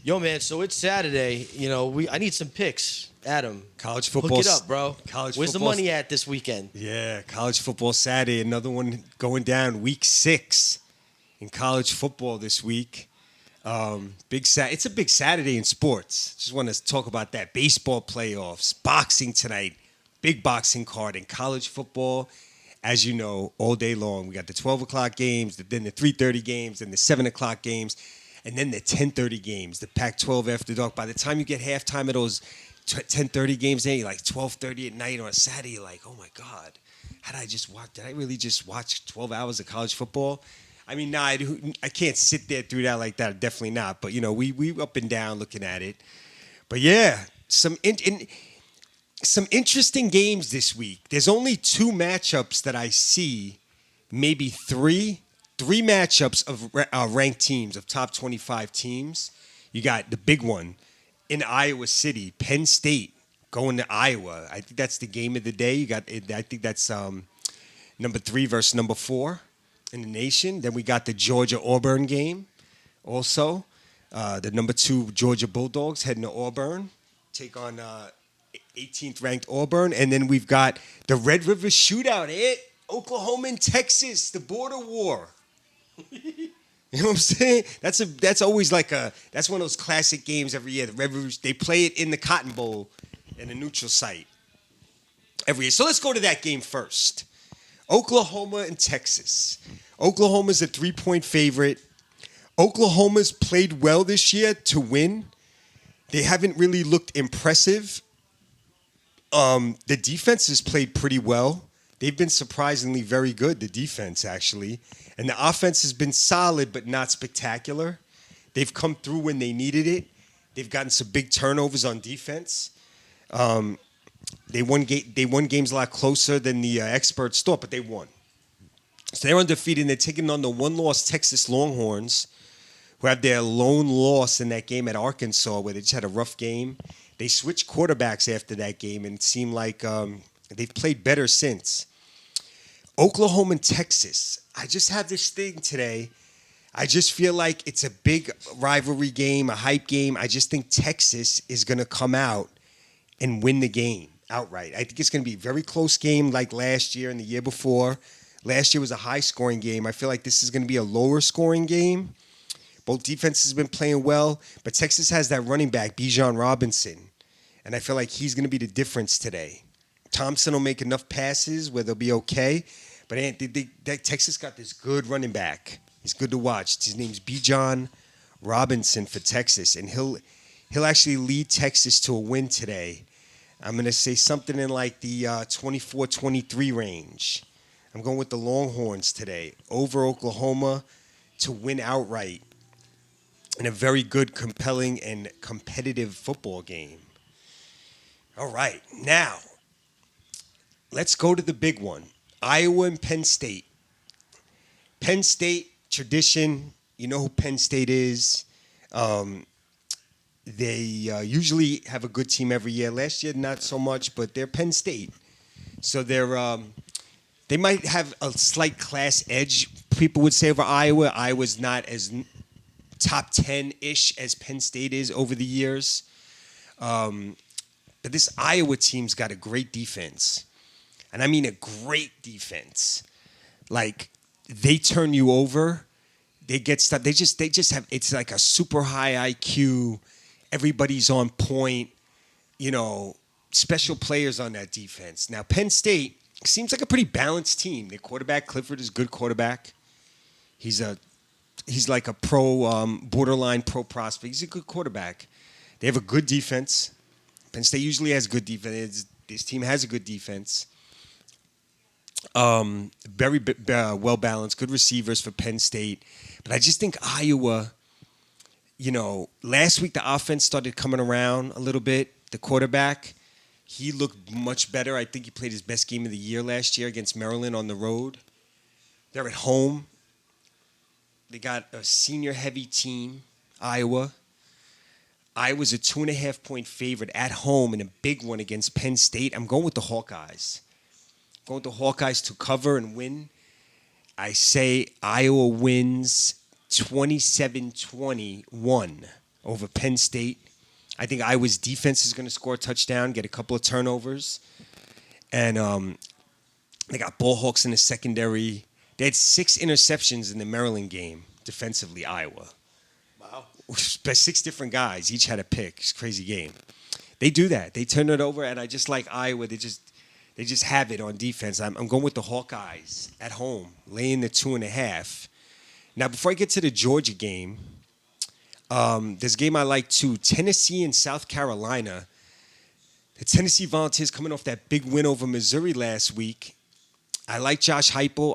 Yo, man, so it's Saturday. I need some picks. Adam, College hook football. it up, bro. College Where's the football. money at this weekend? Yeah, college football Saturday. Another one going down. Week 6 in college football this week. It's a big Saturday in sports. Just want to talk about that. Baseball playoffs, boxing tonight, big boxing card, and college football. As you know, all day long. We got the 12 o'clock games, then the 3:30 games, then the 7 o'clock games, and then the 10:30 games, the Pac-12 after dark. By the time you get halftime of those 10:30 games, then you're like 12:30 at night on a Saturday. You're like, oh my God, did I really just watch 12 hours of college football? I mean, nah, I can't sit there through that like that. Definitely not. But, we up and down looking at it. But, yeah, some interesting games this week. There's only 2 matchups that I see, maybe three matchups of ranked teams, of top 25 teams. You got the big one in Iowa City, Penn State going to Iowa. I think that's the game of the day. I think that's number 3 versus number 4 in the nation. Then we got the Georgia-Auburn game also. The number 2 Georgia Bulldogs heading to Auburn, take on 18th ranked Auburn. And then we've got the Red River Shootout at Oklahoma and Texas, the border war. You know what I'm saying? That's always that's one of those classic games every year. The Red River, they play it in the Cotton Bowl in a neutral site every year. So let's go to that game first. Oklahoma and Texas. Oklahoma's a 3-point favorite. Oklahoma's played well this year to win. They haven't really looked impressive. The defense has played pretty well. They've been surprisingly very good, the defense, actually. And the offense has been solid, but not spectacular. They've come through when they needed it. They've gotten some big turnovers on defense. They won games a lot closer than the experts thought, but they won. So they're undefeated, and they're taking on the one-loss Texas Longhorns, who had their lone loss in that game at Arkansas, where they just had a rough game. They switched quarterbacks after that game, and it seemed like they've played better since. Oklahoma and Texas. I just have this thing today. I just feel like it's a big rivalry game, a hype game. I just think Texas is going to come out and win the game outright. I think it's going to be a very close game like last year and the year before. Last year was a high-scoring game. I feel like this is going to be a lower-scoring game. Both defenses have been playing well, but Texas has that running back, Bijan Robinson, and I feel like he's going to be the difference today. Thompson will make enough passes where they'll be okay, but Texas got this good running back. He's good to watch. His name's Bijan Robinson for Texas, and he'll actually lead Texas to a win today. I'm going to say something in like the 24-23 range. I'm going with the Longhorns today over Oklahoma to win outright in a very good, compelling, and competitive football game. All right, now let's go to the big one. Iowa and Penn State. Penn State, tradition, you know who Penn State is. They usually have a good team every year. Last year, not so much, but they're Penn State. So they might have a slight class edge, people would say, over Iowa. Iowa's not as top 10-ish as Penn State is over the years. But this Iowa team's got a great defense. And I mean a great defense. Like, they turn you over. They get stuff. They just have, it's like a super high IQ. Everybody's on point. Special players on that defense. Now, Penn State seems like a pretty balanced team. Their quarterback, Clifford, is a good quarterback. He's like a borderline pro prospect. He's a good quarterback. They have a good defense. Penn State usually has good defense. This team has a good defense. Very well balanced, good receivers for Penn State. But I just think Iowa, last week the offense started coming around a little bit. The quarterback, he looked much better. I think he played his best game of the year last year against Maryland on the road. They're at home. They got a senior-heavy team, Iowa. Iowa's a 2.5-point favorite at home in a big one against Penn State. I'm going with the Hawkeyes. Going with the Hawkeyes to cover and win. I say Iowa wins 27-21. over Penn State. I think Iowa's defense is going to score a touchdown, get a couple of turnovers. And they got ball hawks in the secondary. They had 6 interceptions in the Maryland game, defensively, Iowa. Wow. 6 different guys, each had a pick. It's a crazy game. They do that. They turn it over, and I just like Iowa. They just have it on defense. I'm going with the Hawkeyes at home, laying the 2.5. Now, before I get to the Georgia game, there's a game I like too. Tennessee and South Carolina. The Tennessee Volunteers coming off that big win over Missouri last week. I like Josh Heupel.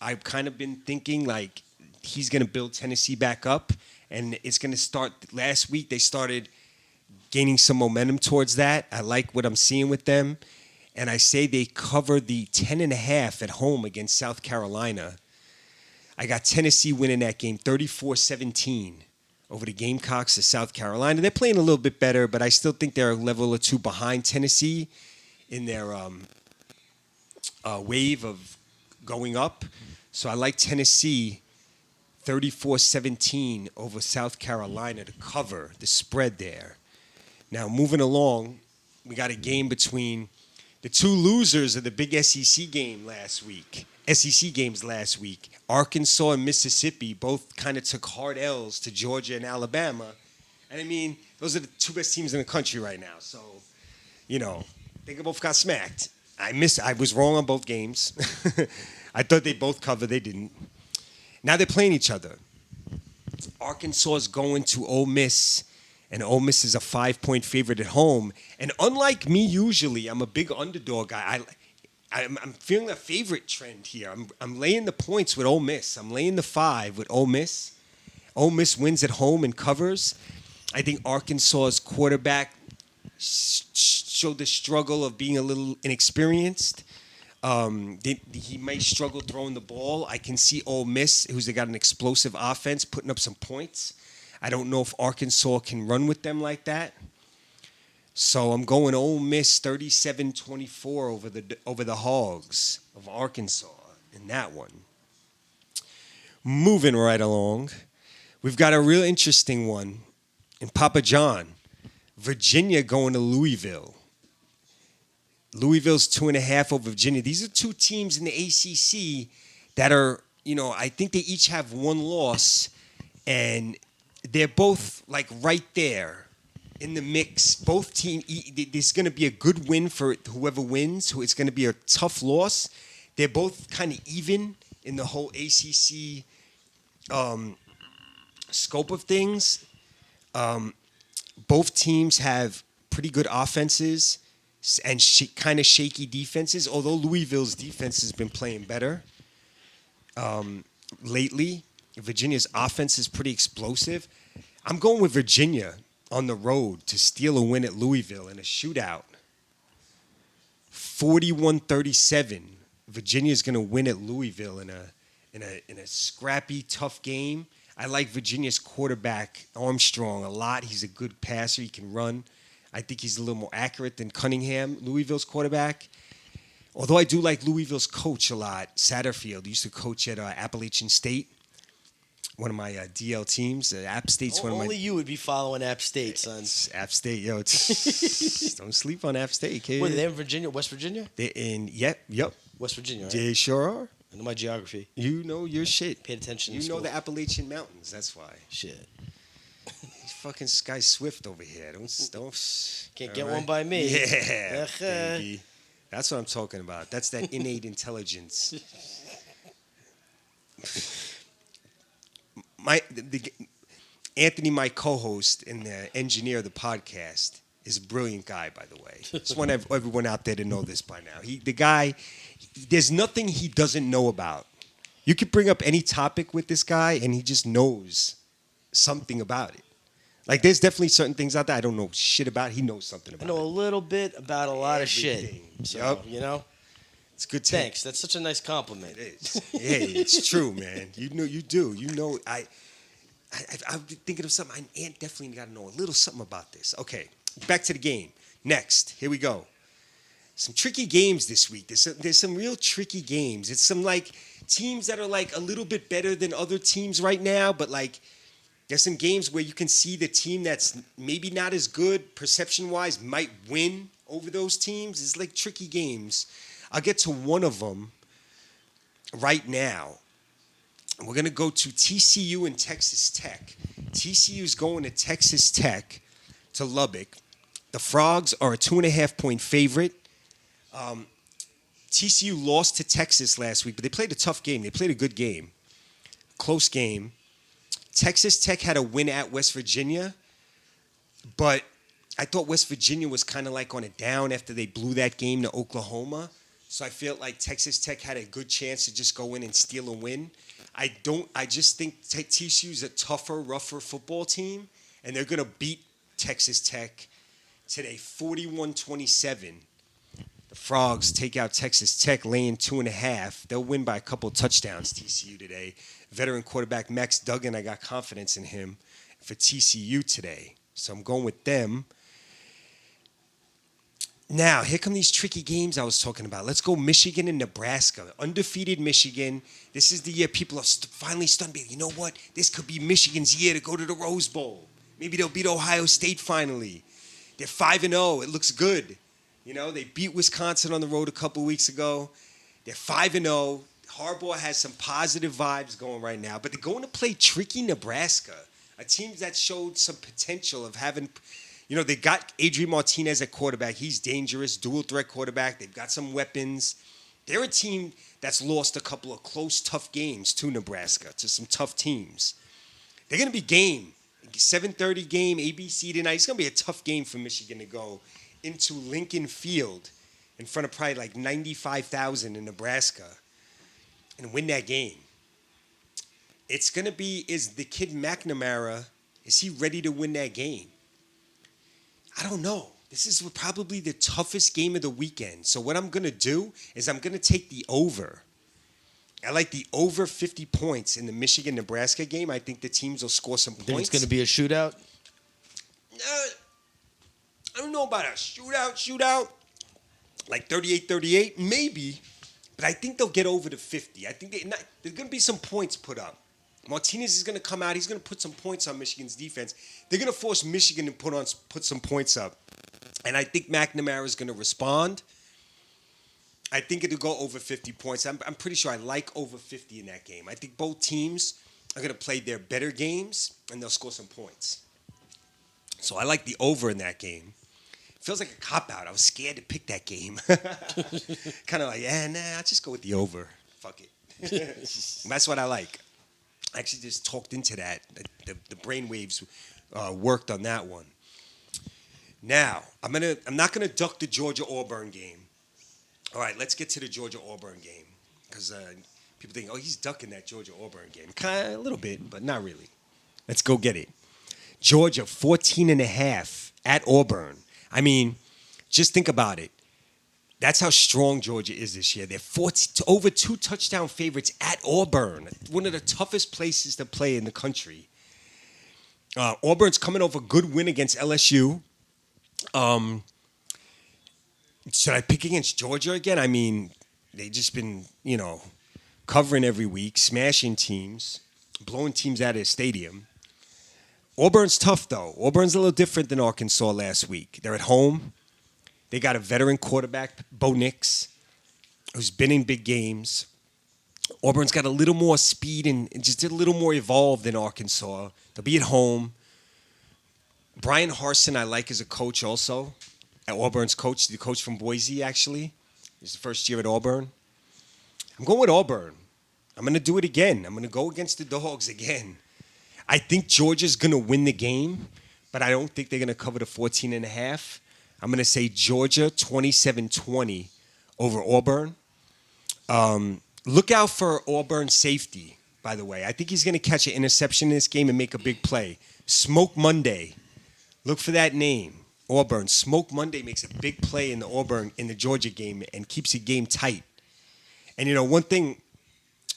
I've kind of been thinking like he's going to build Tennessee back up, and it's going to start. Last week they started gaining some momentum towards that. I like what I'm seeing with them, and I say they cover the 10.5 at home against South Carolina. I got Tennessee winning that game 34-17 over the Gamecocks of South Carolina. They're playing a little bit better, but I still think they're a level or two behind Tennessee in their wave of going up. So I like Tennessee 34-17 over South Carolina to cover the spread there. Now, moving along, we got a game between the 2 losers of the big SEC games last week. Arkansas and Mississippi both kind of took hard L's to Georgia and Alabama. And I mean, those are the 2 best teams in the country right now. So, they both got smacked. I was wrong on both games. I thought they both covered. They didn't. Now they're playing each other. Arkansas is going to Ole Miss, and Ole Miss is a 5-point favorite at home. And unlike me usually, I'm a big underdog guy. I'm feeling a favorite trend here. I'm laying the points with Ole Miss. I'm laying the 5 with Ole Miss. Ole Miss wins at home and covers. I think Arkansas's quarterback showed the struggle of being a little inexperienced. He may struggle throwing the ball. I can see Ole Miss, who's got an explosive offense, putting up some points. I don't know if Arkansas can run with them like that. So I'm going Ole Miss 37-24 over the Hogs of Arkansas in that one. Moving right along, we've got a real interesting one in Papa John. Virginia going to Louisville. Louisville's 2.5 over Virginia. These are 2 teams in the ACC that are, I think they each have 1 loss, and they're both like right there in the mix. Both teams, there's going to be a good win for whoever wins. It's going to be a tough loss. They're both kind of even in the whole ACC scope of things. Both teams have pretty good offenses and kind of shaky defenses, although Louisville's defense has been playing better lately. Virginia's offense is pretty explosive. I'm going with Virginia on the road to steal a win at Louisville in a shootout. 41-37. Virginia's going to win at Louisville in a scrappy, tough game. I like Virginia's quarterback, Armstrong, a lot. He's a good passer. He can run. I think he's a little more accurate than Cunningham, Louisville's quarterback. Although I do like Louisville's coach a lot, Satterfield. He used to coach at Appalachian State, one of my DL teams. App State's one of my... Only you would be following App State, son. App State, yo. Don't sleep on App State, kid. What, they're in Virginia, West Virginia? They're in, yep. West Virginia, right? They sure are. I know my geography. You know your shit. Paid attention You in know school. the Appalachian Mountains, that's why. Shit. He's fucking Sky Swift over here. Don't Can't get one by me. Yeah, baby. That's what I'm talking about. That's that innate intelligence. Anthony, my co-host and the engineer of the podcast, is a brilliant guy, by the way. Just want everyone out there to know this by now. The guy, there's nothing he doesn't know about. You could bring up any topic with this guy, and he just knows something about it. Like, there's definitely certain things out there I don't know shit about. He knows something about it. I know a little bit about a lot of shit. So, Yep. It's good. Thanks. That's such a nice compliment. It is. Hey, it's true, man. You do. You know, I'm thinking of something. Aunt definitely got to know a little something about this. Okay, back to the game. Next, here we go. Some tricky games this week. There's some real tricky games. It's some like teams that are like a little bit better than other teams right now, but like There's some games where you can see the team that's maybe not as good perception-wise might win over those teams. It's like tricky games. I'll get to one of them right now. We're going to go to TCU and Texas Tech. TCU is going to Texas Tech to Lubbock. The Frogs are a 2.5-point favorite. TCU lost to Texas last week, but they played a tough game. They played a good game. Close game. Texas Tech had a win at West Virginia, but I thought West Virginia was kind of like on a down after they blew that game to Oklahoma. So I felt like Texas Tech had a good chance to just go in and steal a win. I just think TCU is a tougher, rougher football team, and they're going to beat Texas Tech today, 41-27. The Frogs take out Texas Tech, laying 2.5. They'll win by a couple touchdowns, TCU today. Veteran quarterback Max Duggan, I got confidence in him for TCU today. So I'm going with them. Now, here come these tricky games I was talking about. Let's go Michigan and Nebraska. Undefeated Michigan. This is the year people are finally stunned. You know what? This could be Michigan's year to go to the Rose Bowl. Maybe they'll beat Ohio State finally. They're 5-0. It looks good. You know, they beat Wisconsin on the road a couple weeks ago. They're 5-0. Harbaugh has some positive vibes going right now, but they're going to play tricky Nebraska, a team that showed some potential of having, you know, they got Adrian Martinez at quarterback. He's dangerous, dual threat quarterback. They've got some weapons. They're a team that's lost a couple of close, tough games to Nebraska, to some tough teams. They're going to be game. 7:30 game, ABC tonight. It's going to be a tough game for Michigan to go into Lincoln Field in front of probably like 95,000 in Nebraska and win that game. It's going to be, is the kid McNamara, is he ready to win that game? I don't know. This is probably the toughest game of the weekend. So what I'm going to do is I'm going to take the over. I like the over 50 points in the Michigan-Nebraska game. I think the teams will score some points. Think it's going to be a shootout? I don't know about a shootout. Like 38-38, maybe. But I think they'll get over the 50. I think there's going to be some points put up. Martinez is going to come out. He's going to put some points on Michigan's defense. They're going to force Michigan to put some points up. And I think McNamara is going to respond. I think it'll go over 50 points. I'm pretty sure I like over 50 in that game. I think both teams are going to play their better games, and they'll score some points. So I like the over in that game. It feels like a cop-out. I was scared to pick that game. Kind of like, I'll just go with the over. Fuck it. That's what I like. I actually just talked into that. The brainwaves worked on that one. Now, I'm not gonna duck the Georgia-Auburn game. All right, let's get to the Georgia-Auburn game because people think, he's ducking that Georgia-Auburn game. Kind of a little bit, but not really. Let's go get it. Georgia 14.5 at Auburn. I mean, just think about it. That's how strong Georgia is this year. They're over 2 touchdown favorites at Auburn, one of the toughest places to play in the country. Auburn's coming off a good win against LSU. Should I pick against Georgia again? I mean, they've just been, covering every week, smashing teams, blowing teams out of the stadium. Auburn's tough, though. Auburn's a little different than Arkansas last week. They're at home. They got a veteran quarterback, Bo Nix, who's been in big games. Auburn's got a little more speed and just a little more evolved than Arkansas. They'll be at home. Brian Harsin, I like as a coach also. Auburn's coach, the coach from Boise, actually. He's the first year at Auburn. I'm going with Auburn. I'm going to do it again. I'm going to go against the Dogs again. I think Georgia's going to win the game, but I don't think they're going to cover the 14.5. I'm going to say Georgia 27-20 over Auburn. Look out for Auburn safety, by the way. I think he's going to catch an interception in this game and make a big play. Smoke Monday. Look for that name. Auburn. Smoke Monday makes a big play in the Georgia game and keeps the game tight. And one thing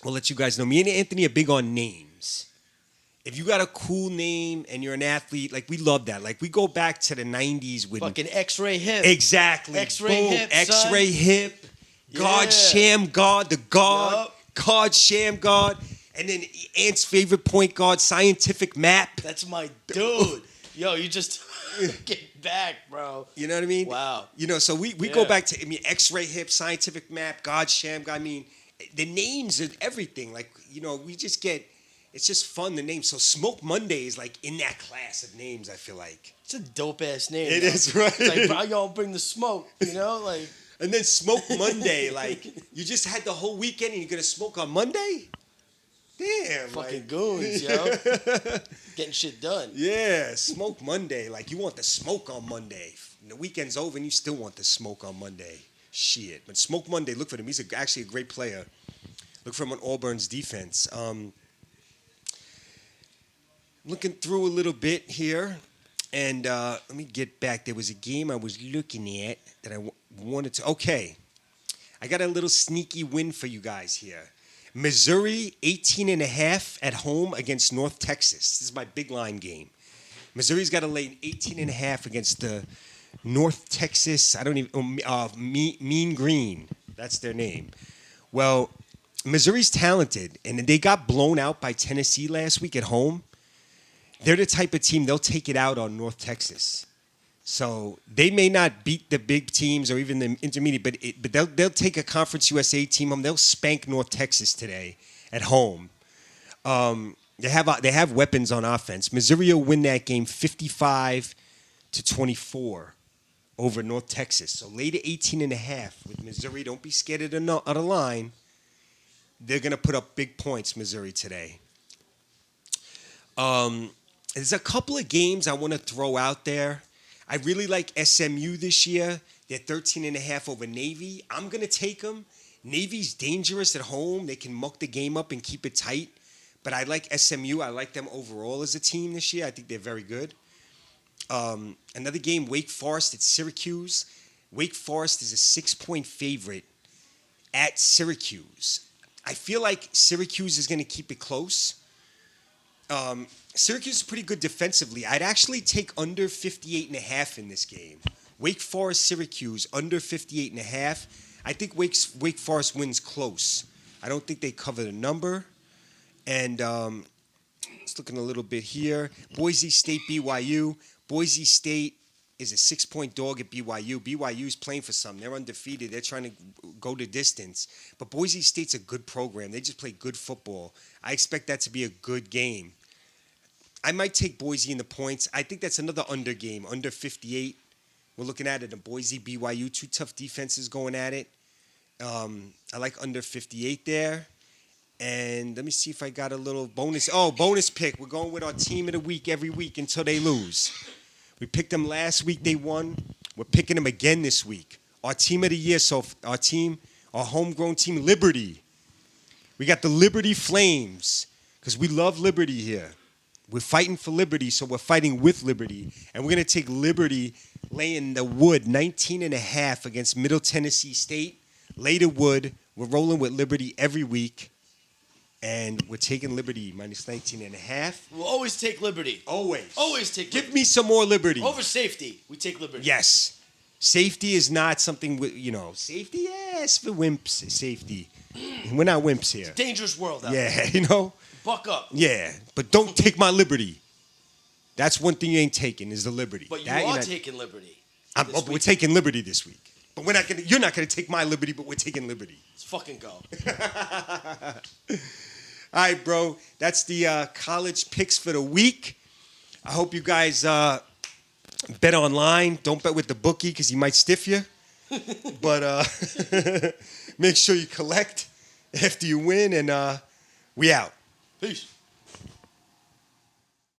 we'll let you guys know, me and Anthony are big on names. If you got a cool name and you're an athlete, like we love that. Like we go back to the 90s with fucking X-ray hip. Exactly. X-ray hip. X-ray hip. God, Yeah. sham God, the God. Yup. God, sham God. And then Ant's favorite point guard, Scientific Map. That's my dude. Yo, you just get back, bro. You know what I mean? Wow. So we go back to, X-Ray Hip, Scientific Map, God Sham. I mean, the names and everything. Like, we just get, it's just fun, the name. So Smoke Monday is like in that class of names, I feel like. It's a dope-ass name. It is, right? It's like, bro, y'all bring the smoke, like. And then Smoke Monday, like, you just had the whole weekend and you're going to smoke on Monday? Damn. Fucking goons, yo. Getting shit done. Yeah, Smoke Monday. Like, you want the smoke on Monday. And the weekend's over and you still want the smoke on Monday. Shit. But Smoke Monday, look for him. He's actually a great player. Look for him on Auburn's defense. Looking through a little bit here. And let me get back. There was a game I was looking at that I wanted to. Okay. I got a little sneaky win for you guys here. Missouri, 18.5 at home against North Texas. This is my big line game. Missouri's got to lay 18.5 against the North Texas, Mean Green. That's their name. Well, Missouri's talented, and they got blown out by Tennessee last week at home. They're the type of team, they'll take it out on North Texas. So they may not beat the big teams or even the intermediate, but they'll take a Conference USA team home. They'll spank North Texas today at home. They have weapons on offense. Missouri will win that game 55-24 over North Texas. So lay to 18.5 with Missouri. Don't be scared of the line. They're going to put up big points, Missouri, today. There's a couple of games I want to throw out there. I really like SMU this year. They're 13.5 over Navy. I'm going to take them. Navy's dangerous at home. They can muck the game up and keep it tight. But I like SMU. I like them overall as a team this year. I think they're very good. Another game, Wake Forest at Syracuse. Wake Forest is a 6-point favorite at Syracuse. I feel like Syracuse is going to keep it close. Syracuse is pretty good defensively. I'd actually take under 58.5 in this game. Wake Forest, Syracuse, under 58.5. I think Wake Forest wins close. I don't think they cover the number. And let's look a little bit here. Boise State Byu. Boise State is a 6-point dog at BYU. BYU's playing for something. They're undefeated. They're trying to go the distance. But Boise State's a good program. They just play good football. I expect that to be a good game. I might take Boise in the points. I think that's another under game, under 58. We're looking at it in Boise, BYU, two tough defenses going at it. I like under 58 there. And let me see if I got a little bonus. Oh, bonus pick. We're going with our team of the week every week until they lose. We picked them last week. They won. We're picking them again this week. Our team of the year, so our homegrown team, Liberty. We got the Liberty Flames because we love Liberty here. We're fighting for Liberty, so we're fighting with Liberty. And we're going to take Liberty laying the wood 19.5 against Middle Tennessee State. Lay the wood. We're rolling with Liberty every week. And we're taking Liberty minus 19.5. We'll always take Liberty. Always. Always take Liberty. Give me some more Liberty. Over safety, we take Liberty. Yes. Safety is not something, safety, yes, for wimps, safety. We're not wimps here. It's a dangerous world out there. Yeah, buck up. Yeah, but don't take my Liberty. That's one thing you ain't taking is the Liberty. But you're taking Liberty. We're taking Liberty this week. But you're not going to take my Liberty, but we're taking Liberty. Let's fucking go. All right, bro. That's the college picks for the week. I hope you guys bet online. Don't bet with the bookie because he might stiff you. But make sure you collect after you win, and we out. Peace.